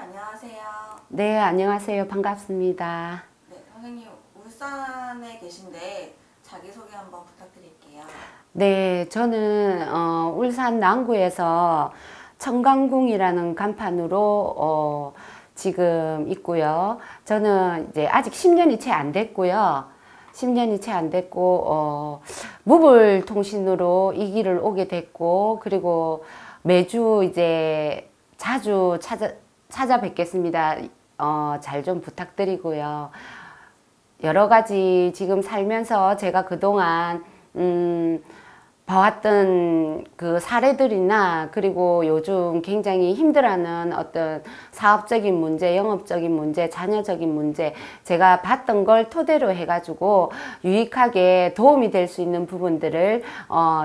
안녕하세요. 네, 안녕하세요. 반갑습니다. 네, 선생님 울산에 계신데 자기소개 한번 부탁드릴게요. 네, 저는 울산 남구에서 청강궁이라는 간판으로 지금 있고요. 저는 이제 아직 10년이 채 안 됐고요. 10년이 채 안 됐고 무불통신으로 이 길을 오게 됐고, 그리고 매주 이제 자주 찾아뵙겠습니다. 잘 좀 부탁드리고요. 여러 가지 지금 살면서 제가 그동안 봐왔던 그 사례들이나, 그리고 요즘 굉장히 힘들어하는 어떤 사업적인 문제, 영업적인 문제, 자녀적인 문제, 제가 봤던 걸 토대로 해가지고 유익하게 도움이 될 수 있는 부분들을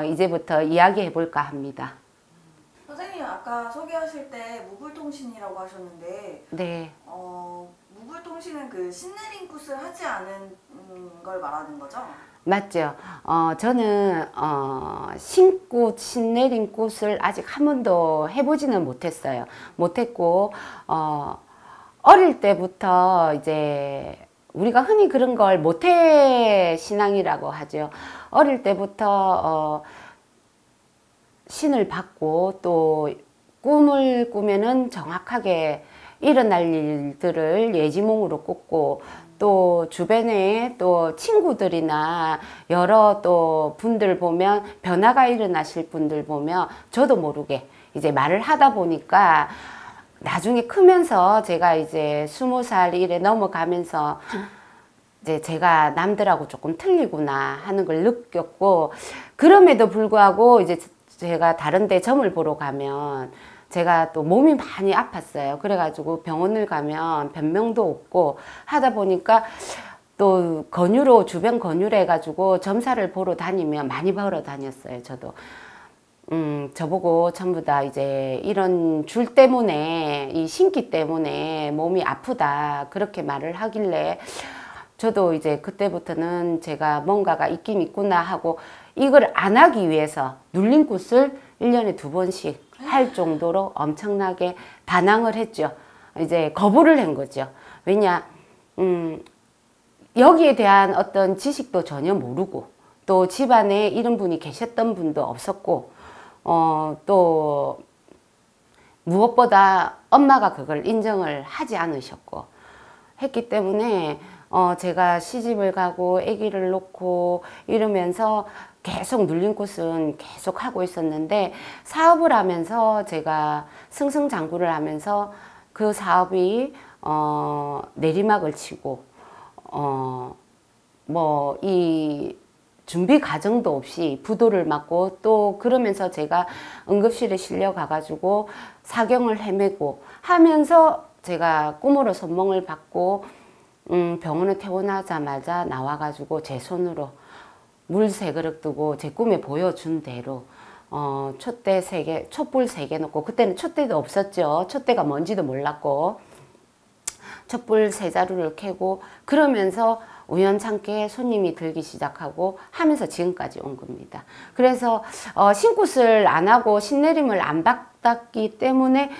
이제부터 이야기해 볼까 합니다. 선생님 아까 소개하실 때 무불통신이라고 하셨는데 네. 무불통신은 그 신내린 굿을 하지 않은 걸 말하는 거죠? 맞죠. 저는 신내린 꽃을 아직 한 번도 해보지는 못했어요. 못했고 어릴 때부터 이제 우리가 흔히 그런 걸 모태 신앙이라고 하죠. 어릴 때부터 신을 받고, 또 꿈을 꾸면은 정확하게 일어날 일들을 예지몽으로 꾸고, 또 주변에 또 친구들이나 여러 또 분들 보면, 변화가 일어나실 분들 보면 저도 모르게 이제 말을 하다 보니까 나중에 크면서 제가 이제 20살 이래 넘어가면서 이제 제가 남들하고 조금 틀리구나 하는 걸 느꼈고, 그럼에도 불구하고 이제 제가 다른 데 점을 보러 가면 제가 또 몸이 많이 아팠어요. 그래가지고 병원을 가면 변명도 없고 하다 보니까 또 권유로, 주변 권유를 해가지고 점사를 보러 다니면 많이 보러 다녔어요. 저도. 저보고 전부 다 이제 이런 줄 때문에, 이 신기 때문에 몸이 아프다 그렇게 말을 하길래, 저도 이제 그때부터는 제가 뭔가가 있긴 있구나 하고, 이걸 안 하기 위해서 눌린 굿을 1년에 2번씩 할 정도로 엄청나게 반항을 했죠. 이제 거부를 한 거죠. 왜냐, 여기에 대한 어떤 지식도 전혀 모르고, 또 집안에 이런 분이 계셨던 분도 없었고, 또 무엇보다 엄마가 그걸 인정을 하지 않으셨고 했기 때문에 제가 시집을 가고 아기를 놓고 이러면서 계속 눌린 곳은 계속 하고 있었는데, 사업을 하면서 제가 승승장구를 하면서 그 사업이 내리막을 치고 뭐 이 준비 과정도 없이 부도를 맞고, 또 그러면서 제가 응급실에 실려 가가지고 사경을 헤매고 하면서 제가 꿈으로 선몽을 받고 병원에 퇴원하자마자 나와가지고 제 손으로 물 3그릇 두고 제 꿈에 보여준 대로 촛불 3개 놓고, 그때는 촛대도 없었죠. 촛대가 뭔지도 몰랐고 촛불 3자루를 켜고, 그러면서 우연찮게 손님이 들기 시작하고 하면서 지금까지 온 겁니다. 그래서 신굿을 안 하고 신내림을 안 받았기 때문에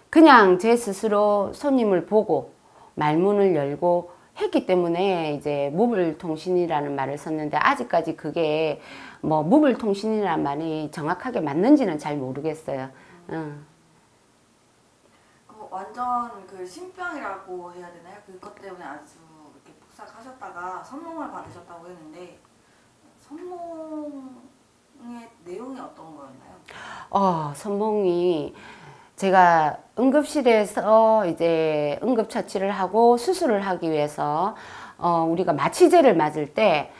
그냥 제 스스로 손님을 보고 말문을 열고 했기 때문에 이제 무불통신이라는 말을 썼는데, 아직까지 그게 뭐 무불통신이라는 말이 정확하게 맞는지는 잘 모르겠어요. 완전 그 신병이라고 해야 되나요? 그것 때문에 아주 이렇게 폭삭하셨다가 선몽을 받으셨다고 했는데, 선몽의 내용이 어떤 거였나요? 선몽이, 제가 응급실에서 이제 응급처치를 하고 수술을 하기 위해서 우리가 마취제를 맞을 때,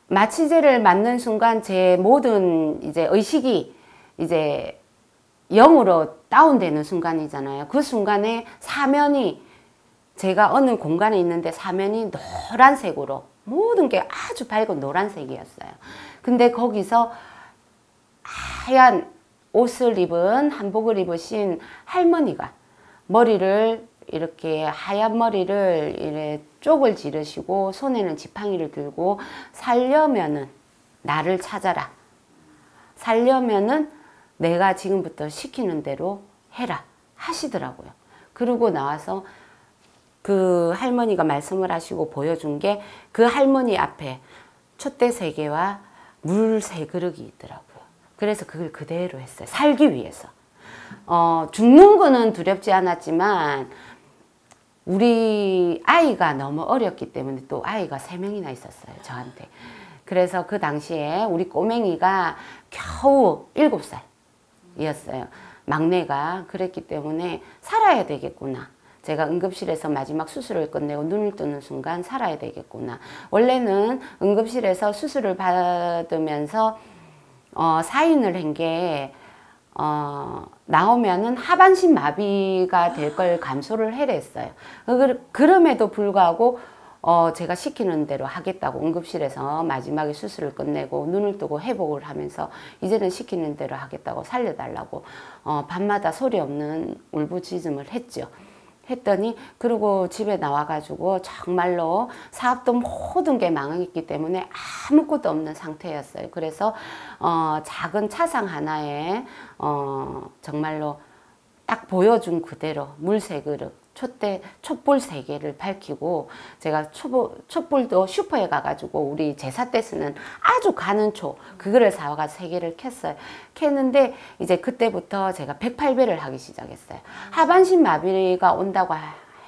마취제를 맞는 순간 제 모든 이제 의식이 이제 0으로 다운되는 순간이잖아요. 그 순간에 사면이, 제가 어느 공간에 있는데 사면이 노란색으로, 모든 게 아주 밝은 노란색이었어요. 근데 거기서 하얀 옷을 입은, 한복을 입으신 할머니가 머리를 이렇게, 하얀 머리를 이렇게 쪽을 지르시고 손에는 지팡이를 들고, 살려면은 나를 찾아라, 살려면은 내가 지금부터 시키는 대로 해라 하시더라고요. 그러고 나와서 그 할머니가 말씀을 하시고 보여준 게 그 할머니 앞에 촛대 3개와 물 3그릇이 있더라고요. 그래서 그걸 그대로 했어요. 살기 위해서. 죽는 거는 두렵지 않았지만 우리 아이가 너무 어렸기 때문에 또 아이가 3명이나 있었어요. 저한테. 그래서 그 당시에 우리 꼬맹이가 겨우 7살이었어요. 막내가. 그랬기 때문에 살아야 되겠구나. 제가 응급실에서 마지막 수술을 끝내고 눈을 뜨는 순간 살아야 되겠구나. 원래는 응급실에서 수술을 받으면서 사인을 한 게 나오면은 하반신 마비가 될 걸 감소를 해랬어요. 그럼에도 불구하고 제가 시키는 대로 하겠다고 응급실에서 마지막에 수술을 끝내고 눈을 뜨고 회복을 하면서 이제는 시키는 대로 하겠다고 살려달라고 밤마다 소리 없는 울부짖음을 했죠. 했더니 그리고 집에 나와가지고 정말로 사업도 모든 게 망했기 때문에 아무것도 없는 상태였어요. 그래서 작은 차상 하나에 정말로 딱 보여준 그대로 물 3그릇, 촛불 3개를 밝히고 제가 촛불도 슈퍼에 가가지고 우리 제사 때 쓰는 아주 가는 초 그거를 사와서 3개를 켰어요. 켰는데 이제 그때부터 제가 108배를 하기 시작했어요. 하반신 마비가 온다고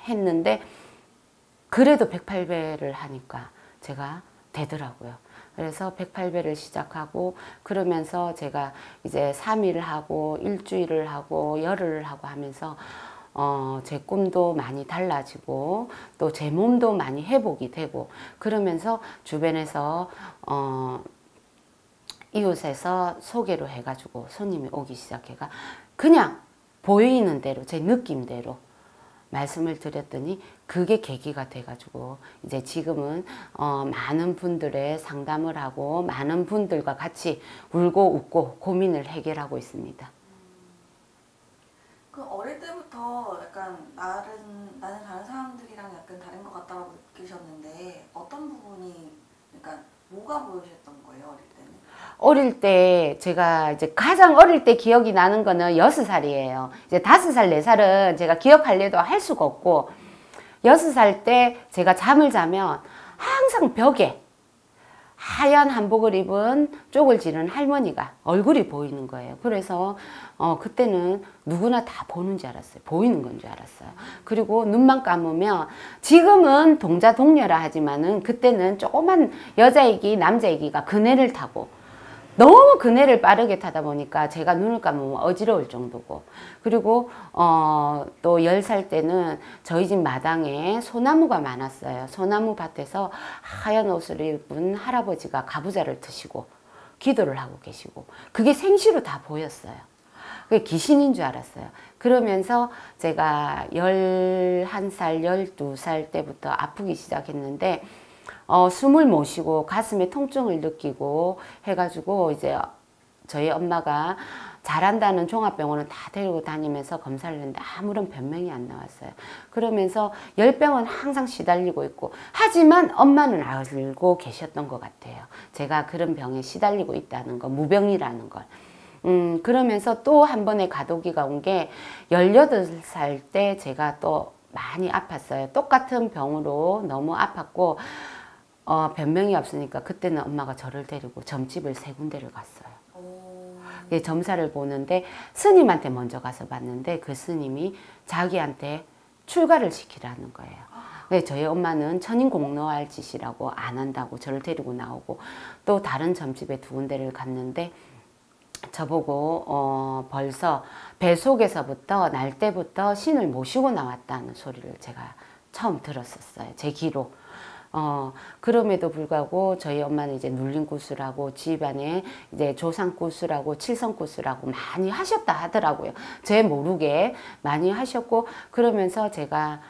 했는데 그래도 108배를 하니까 제가 되더라고요. 그래서 108배를 시작하고 그러면서 제가 이제 3일을 하고 일주일을 하고 열흘을 하고 하면서 제 꿈도 많이 달라지고 또 제 몸도 많이 회복이 되고 그러면서 주변에서 이웃에서 소개로 해가지고 손님이 오기 시작해가 그냥 보이는 대로 제 느낌대로 말씀을 드렸더니 그게 계기가 돼가지고 이제 지금은 많은 분들의 상담을 하고 많은 분들과 같이 울고 웃고 고민을 해결하고 있습니다. 그 어릴 때부터 약간 나는 다른 사람들이랑 약간 다른 것 같다고 느끼셨는데 어떤 부분이 그러니까 뭐가 보이셨던 거예요 어릴 때는? 어릴 때 제가 이제 가장 어릴 때 기억이 나는 거는 6살이에요. 이제 5살, 4살은 제가 기억하려도 할 수가 없고 6살 때 제가 잠을 자면 항상 벽에 하얀 한복을 입은 쪽을 지른 할머니가 얼굴이 보이는 거예요. 그래서 그때는 누구나 다 보는 줄 알았어요. 보이는 건 줄 알았어요. 그리고 눈만 감으면 지금은 동자동녀라 하지만은 그때는 조그만 여자애기 남자애기가 그네를 타고 너무 그네를 빠르게 타다 보니까 제가 눈을 감으면 어지러울 정도고 그리고 또 10살 때는 저희 집 마당에 소나무가 많았어요. 소나무 밭에서 하얀 옷을 입은 할아버지가 가부좌를 드시고 기도를 하고 계시고 그게 생시로 다 보였어요. 그게 귀신인 줄 알았어요. 그러면서 제가 11살, 12살 때부터 아프기 시작했는데 숨을 못 쉬고 가슴에 통증을 느끼고 해가지고 이제 저희 엄마가 잘한다는 종합병원은 다 데리고 다니면서 검사를 했는데 아무런 변명이 안 나왔어요. 그러면서 열병은 항상 시달리고 있고 하지만 엄마는 알고 계셨던 것 같아요. 제가 그런 병에 시달리고 있다는 거, 무병이라는 걸. 그러면서 또 한 번의 가도기가 온 게 18살 때 제가 또 많이 아팠어요. 똑같은 병으로 너무 아팠고 변명이 없으니까 그때는 엄마가 저를 데리고 점집을 3군데를 갔어요. 예, 점사를 보는데 스님한테 먼저 가서 봤는데 그 스님이 자기한테 출가를 시키라는 거예요. 네, 저희 엄마는 천인공노할 짓이라고 안 한다고 저를 데리고 나오고 또 다른 점집에 2군데를 갔는데 저보고 벌써 뱃속에서부터 날 때부터 신을 모시고 나왔다는 소리를 제가 처음 들었었어요. 제 귀로. 그럼에도 불구하고 저희 엄마는 이제 눌림구슬하고 집안에 이제 조상구슬하고 칠성구슬하고 많이 하셨다 하더라고요. 제 모르게 많이 하셨고 그러면서 제가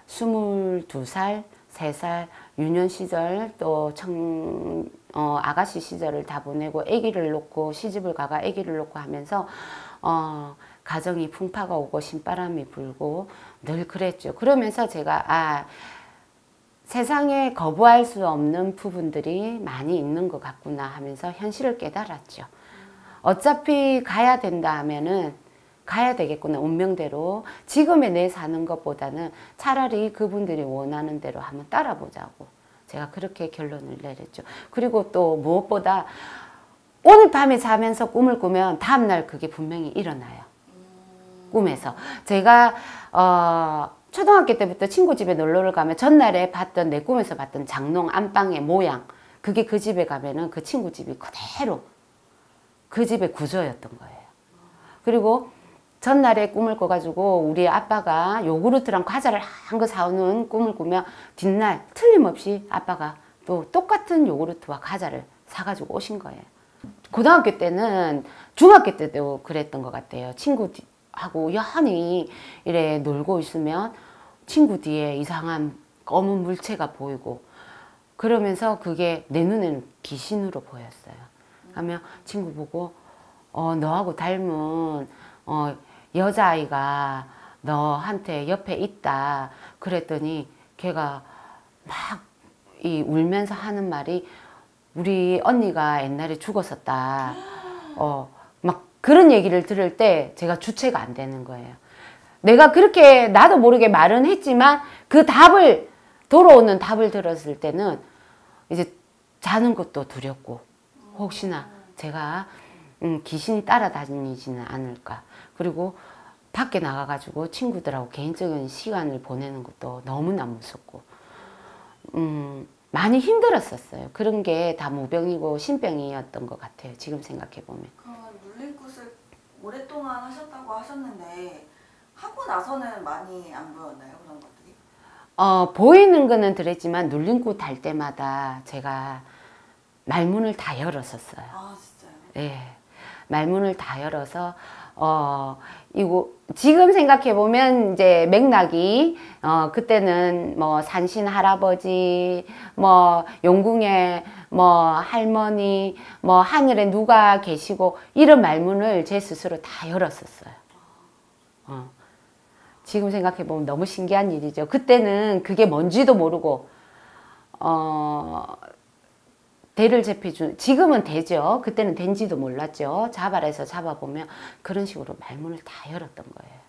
22살, 3살 유년 시절 또 아가씨 시절을 다 보내고 아기를 놓고 시집을 가가 아기를 놓고 하면서 가정이 풍파가 오고 신바람이 불고 늘 그랬죠. 그러면서 제가 세상에 거부할 수 없는 부분들이 많이 있는 것 같구나 하면서 현실을 깨달았죠. 어차피 가야 된다 하면은 가야 되겠구나, 운명대로. 지금의 내 사는 것보다는 차라리 그분들이 원하는 대로 한번 따라보자고 제가 그렇게 결론을 내렸죠. 그리고 또 무엇보다 오늘 밤에 자면서 꿈을 꾸면 다음날 그게 분명히 일어나요. 꿈에서. 제가 초등학교 때부터 친구 집에 놀러를 가면 전날에 봤던, 내 꿈에서 봤던 장롱 안방의 모양, 그게 그 집에 가면은 그 친구 집이 그대로 그 집의 구조였던 거예요. 그리고 전날에 꿈을 꿔가지고 우리 아빠가 요구르트랑 과자를 한 거 사오는 꿈을 꾸면 뒷날 틀림없이 아빠가 또 똑같은 요구르트와 과자를 사가지고 오신 거예요. 고등학교 때는, 중학교 때도 그랬던 것 같아요. 친구하고 여한이 이래 놀고 있으면 친구 뒤에 이상한 검은 물체가 보이고, 그러면서 그게 내 눈에는 귀신으로 보였어요. 하면 친구 보고 너하고 닮은 여자아이가 너한테 옆에 있다 그랬더니 걔가 막 울면서 하는 말이 우리 언니가 옛날에 죽었었다. 막 그런 얘기를 들을 때 제가 주체가 안 되는 거예요. 내가 그렇게 나도 모르게 말은 했지만 그 답을, 돌아오는 답을 들었을 때는 이제 자는 것도 두렵고, 혹시나 제가 귀신이 따라다니지는 않을까. 그리고 밖에 나가가지고 친구들하고 개인적인 시간을 보내는 것도 너무나 무섭고, 많이 힘들었었어요. 그런 게 다 무병이고 신병이었던 것 같아요. 지금 생각해보면. 그러면 눌린 굿을 오랫동안 하셨다고 하셨는데 하고 나서는 많이 안 보였나요? 그런 것들이? 보이는 거는 그랬지만 눌린 굿 할 때마다 제가 말문을 다 열었었어요. 아 진짜요? 예. 말문을 다 열어서 이거 지금 생각해 보면 이제 맥락이 그때는 뭐 산신 할아버지, 뭐 용궁에 뭐 할머니, 뭐 하늘에 누가 계시고, 이런 말문을 제 스스로 다 열었었어요. 지금 생각해 보면 너무 신기한 일이죠. 그때는 그게 뭔지도 모르고 대를 제패준, 지금은 되죠. 그때는 된지도 몰랐죠. 자발해서 잡아보면 그런 식으로 말문을 다 열었던 거예요.